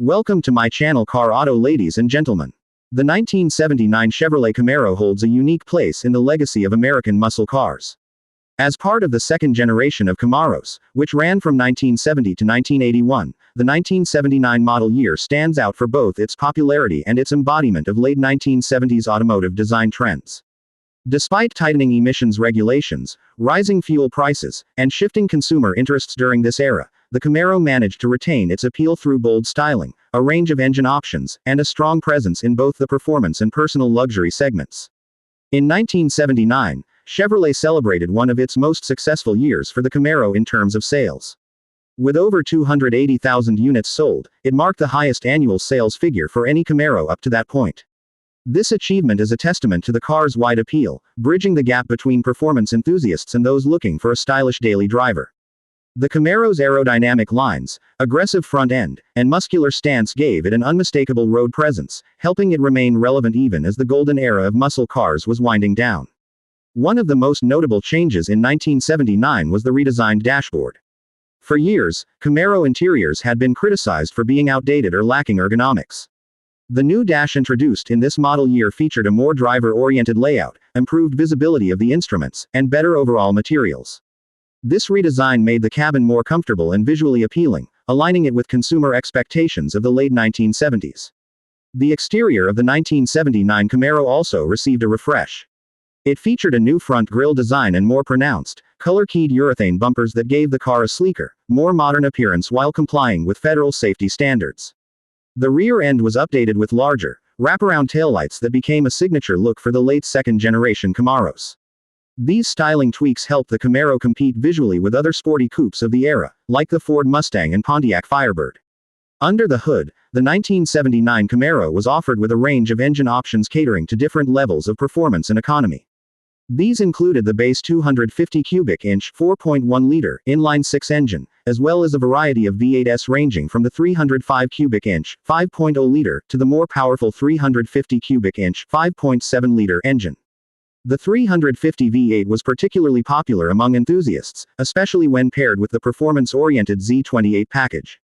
Welcome to my channel Car Auto, ladies and gentlemen. The 1979 Chevrolet Camaro holds a unique place in the legacy of American muscle cars. As part of the second generation of Camaros, which ran from 1970 to 1981, the 1979 model year stands out for both its popularity and its embodiment of late 1970s automotive design trends. Despite tightening emissions regulations, rising fuel prices, and shifting consumer interests during this era, the Camaro managed to retain its appeal through bold styling, a range of engine options, and a strong presence in both the performance and personal luxury segments. In 1979, Chevrolet celebrated one of its most successful years for the Camaro in terms of sales. With over 280,000 units sold, it marked the highest annual sales figure for any Camaro up to that point. This achievement is a testament to the car's wide appeal, bridging the gap between performance enthusiasts and those looking for a stylish daily driver. The Camaro's aerodynamic lines, aggressive front end, and muscular stance gave it an unmistakable road presence, helping it remain relevant even as the golden era of muscle cars was winding down. One of the most notable changes in 1979 was the redesigned dashboard. For years, Camaro interiors had been criticized for being outdated or lacking ergonomics. The new dash introduced in this model year featured a more driver-oriented layout, improved visibility of the instruments, and better overall materials. This redesign made the cabin more comfortable and visually appealing, aligning it with consumer expectations of the late 1970s. The exterior of the 1979 Camaro also received a refresh. It featured a new front grille design and more pronounced, color-keyed urethane bumpers that gave the car a sleeker, more modern appearance while complying with federal safety standards. The rear end was updated with larger, wraparound taillights that became a signature look for the late second-generation Camaros. These styling tweaks helped the Camaro compete visually with other sporty coupes of the era, like the Ford Mustang and Pontiac Firebird. Under the hood, the 1979 Camaro was offered with a range of engine options catering to different levels of performance and economy. These included the base 250 cubic inch 4.1-liter inline-six engine, as well as a variety of V8s ranging from the 305 cubic inch 5.0-liter to the more powerful 350 cubic inch 5.7-liter engine. The 350 V8 was particularly popular among enthusiasts, especially when paired with the performance-oriented Z28 package.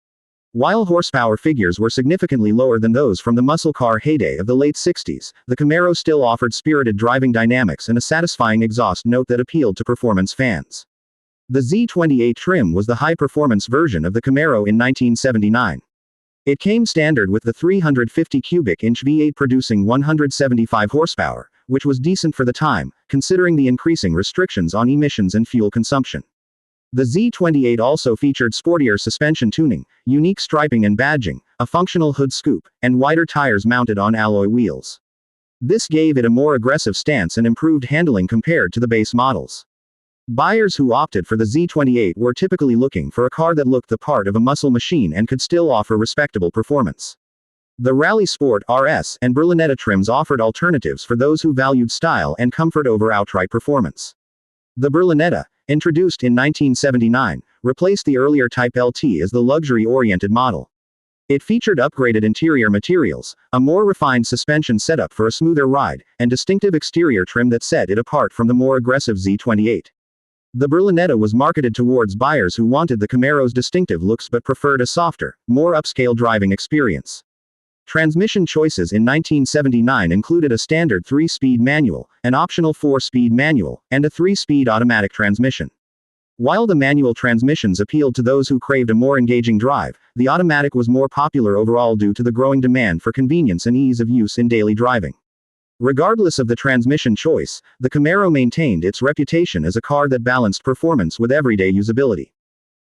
While horsepower figures were significantly lower than those from the muscle car heyday of the late 60s, the Camaro still offered spirited driving dynamics and a satisfying exhaust note that appealed to performance fans. The Z28 trim was the high-performance version of the Camaro in 1979. It came standard with the 350 cubic inch V8 producing 175 horsepower, which was decent for the time, considering the increasing restrictions on emissions and fuel consumption. The Z28 also featured sportier suspension tuning, unique striping and badging, a functional hood scoop, and wider tires mounted on alloy wheels. This gave it a more aggressive stance and improved handling compared to the base models. Buyers who opted for the Z28 were typically looking for a car that looked the part of a muscle machine and could still offer respectable performance. The Rally Sport RS and Berlinetta trims offered alternatives for those who valued style and comfort over outright performance. The Berlinetta, introduced in 1979, replaced the earlier Type LT as the luxury-oriented model. It featured upgraded interior materials, a more refined suspension setup for a smoother ride, and distinctive exterior trim that set it apart from the more aggressive Z28. The Berlinetta was marketed towards buyers who wanted the Camaro's distinctive looks but preferred a softer, more upscale driving experience. Transmission choices in 1979 included a standard 3-speed manual, an optional 4-speed manual, and a 3-speed automatic transmission. While the manual transmissions appealed to those who craved a more engaging drive, the automatic was more popular overall due to the growing demand for convenience and ease of use in daily driving. Regardless of the transmission choice, the Camaro maintained its reputation as a car that balanced performance with everyday usability.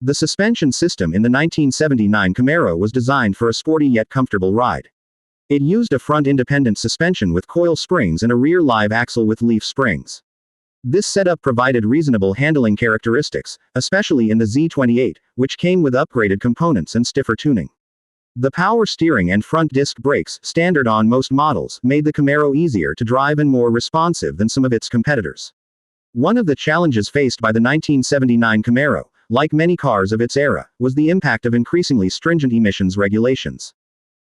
The suspension system in the 1979 Camaro was designed for a sporty yet comfortable ride. It used a front independent suspension with coil springs and a rear live axle with leaf springs. This setup provided reasonable handling characteristics, especially in the Z28, which came with upgraded components and stiffer tuning. The power steering and front disc brakes, standard on most models, made the Camaro easier to drive and more responsive than some of its competitors. One of the challenges faced by the 1979 Camaro, like many cars of its era, was the impact of increasingly stringent emissions regulations.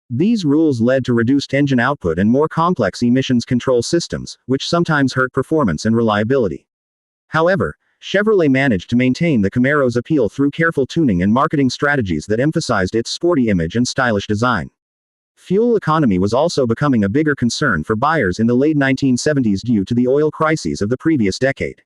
These rules led to reduced engine output and more complex emissions control systems, which sometimes hurt performance and reliability. However, Chevrolet managed to maintain the Camaro's appeal through careful tuning and marketing strategies that emphasized its sporty image and stylish design. Fuel economy was also becoming a bigger concern for buyers in the late 1970s due to the oil crises of the previous decade.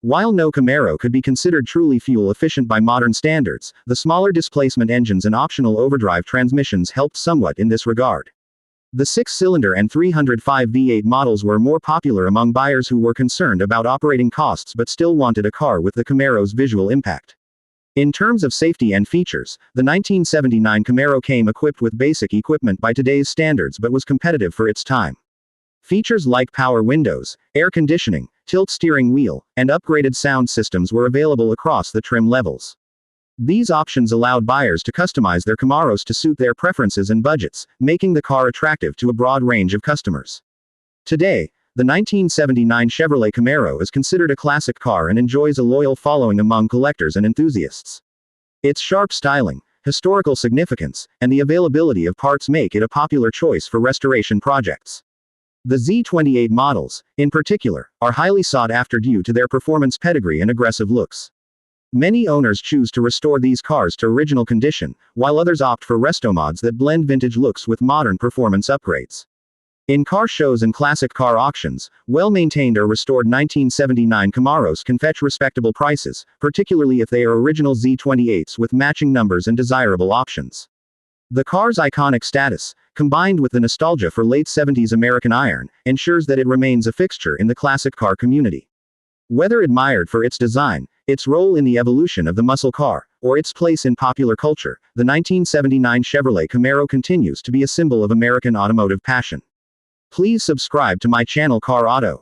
While no Camaro could be considered truly fuel efficient by modern standards, the smaller displacement engines and optional overdrive transmissions helped somewhat in this regard. The 6-cylinder and 305 V8 models were more popular among buyers who were concerned about operating costs but still wanted a car with the Camaro's visual impact. In terms of safety and features, the 1979 Camaro came equipped with basic equipment by today's standards but was competitive for its time. Features like power windows, air conditioning, tilt steering wheel, and upgraded sound systems were available across the trim levels. These options allowed buyers to customize their Camaros to suit their preferences and budgets, making the car attractive to a broad range of customers. Today, the 1979 Chevrolet Camaro is considered a classic car and enjoys a loyal following among collectors and enthusiasts. Its sharp styling, historical significance, and the availability of parts make it a popular choice for restoration projects. The Z28 models, in particular, are highly sought after due to their performance pedigree and aggressive looks. Many owners choose to restore these cars to original condition, while others opt for resto mods that blend vintage looks with modern performance upgrades. In car shows and classic car auctions, well-maintained or restored 1979 Camaros can fetch respectable prices, particularly if they are original Z28s with matching numbers and desirable options. The car's iconic status, combined with the nostalgia for late 70s American iron, ensures that it remains a fixture in the classic car community. Whether admired for its design, its role in the evolution of the muscle car, or its place in popular culture, the 1979 Chevrolet Camaro continues to be a symbol of American automotive passion. Please subscribe to my channel Car Auto.